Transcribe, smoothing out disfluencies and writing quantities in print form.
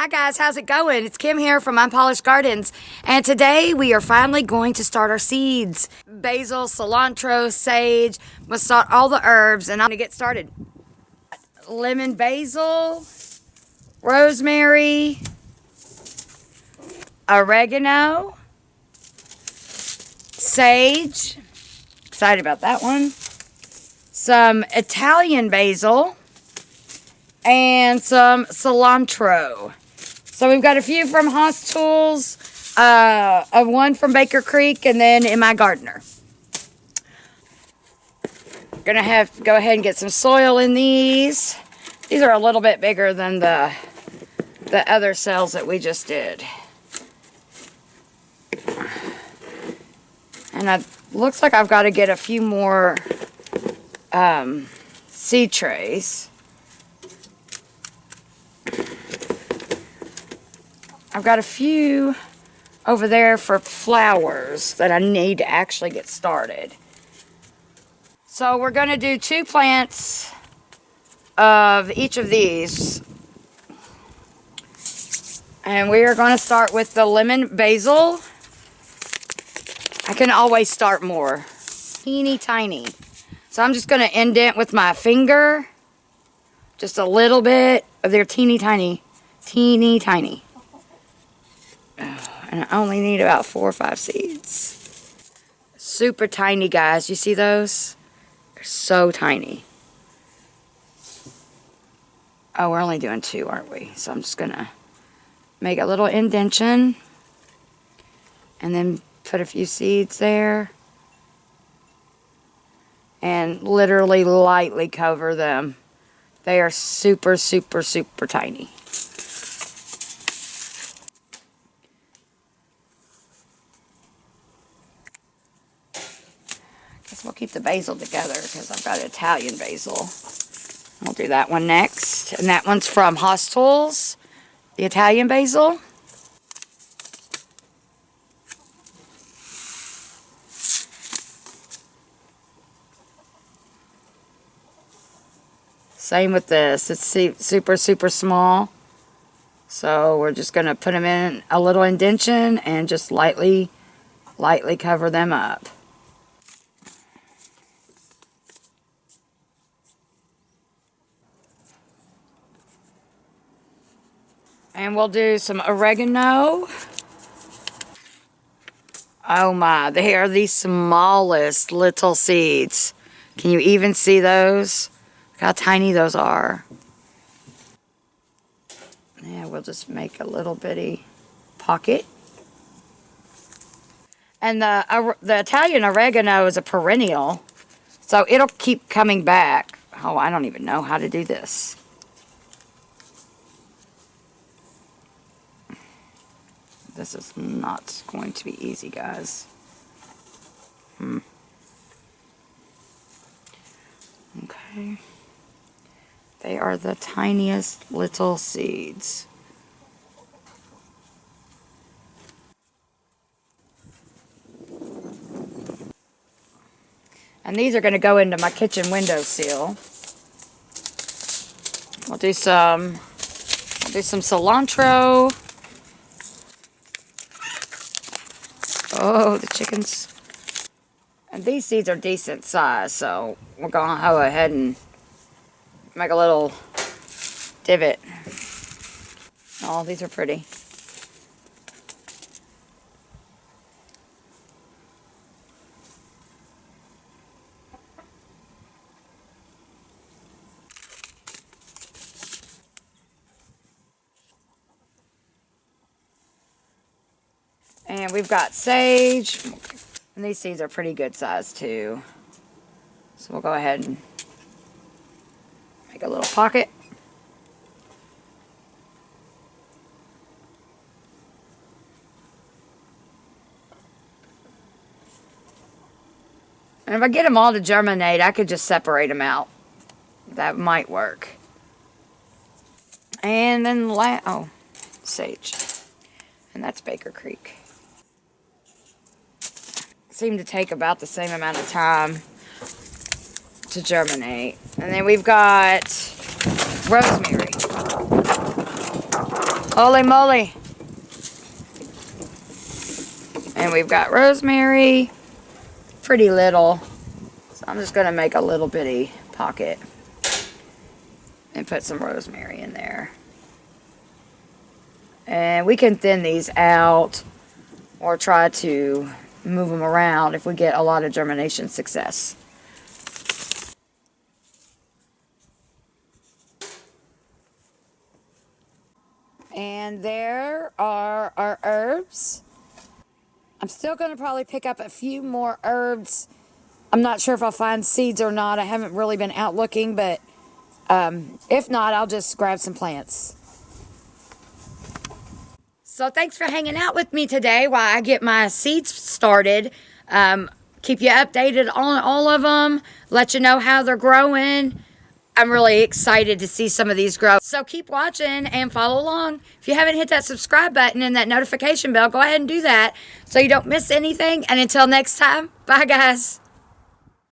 Hi guys, how's it going? It's Kim here from Unpolished Gardens, and today we are finally going to start our seeds. Basil, cilantro, sage, we'll start all the herbs, and I'm gonna get started. Lemon basil, rosemary, oregano, sage, excited about that one, some Italian basil, and some cilantro. So we've got a few from Haas Tools, one from Baker Creek, and then MIgardener. Gonna have to go ahead and get some soil in these. These are a little bit bigger than the other cells that we just did. And it looks like I've got to get a few more seed trays. I've got a few over there for flowers that I need to actually get started. So we're going to do 2 plants of each of these. And we are going to start with the lemon basil. I can always start more. Teeny tiny. So I'm just going to indent with my finger. Just a little bit of their teeny tiny. Teeny tiny. And I only need about 4 or 5 seeds. Super tiny, guys. You see those? They're so tiny. Oh, we're only doing 2, aren't we? So I'm just going to make a little indentation. And then put a few seeds there. And literally lightly cover them. They are super, super, super tiny. We'll keep the basil together because I've got Italian basil. We'll do that one next. And that one's from Haas Tools, the Italian basil. Same with this. It's super, super small. So we're just going to put them in a little indentation and just lightly cover them up. And we'll do some oregano. Oh my, they are the smallest little seeds. Can you even see those? Look how tiny those are. Yeah, we'll just make a little bitty pocket. And the Italian oregano is a perennial, so it'll keep coming back. Oh, I don't even know how to do this. This is not going to be easy, guys. Okay. They are the tiniest little seeds. And these are going to go into my kitchen windowsill. We'll do some cilantro. Oh, the chickens. And these seeds are decent size, so we're going to go ahead and make a little divot. Oh, these are pretty. And we've got sage. And these seeds are pretty good size too. So we'll go ahead and make a little pocket. And if I get them all to germinate, I could just separate them out. That might work. And then sage. And that's Baker Creek. Seem to take about the same amount of time to germinate. And then we've got rosemary. Holy moly. And we've got rosemary. Pretty little. So I'm just going to make a little bitty pocket and put some rosemary in there. And we can thin these out or try to move them around if we get a lot of germination success. And there are our herbs. I'm still going to probably pick up a few more herbs. I'm not sure if I'll find seeds or not. I haven't really been out looking, but if not, I'll just grab some plants. So thanks for hanging out with me today while I get my seeds started. Keep you updated on all of them. Let you know how they're growing. I'm really excited to see some of these grow. So keep watching and follow along. If you haven't hit that subscribe button and that notification bell, go ahead and do that so you don't miss anything. And until next time, bye guys.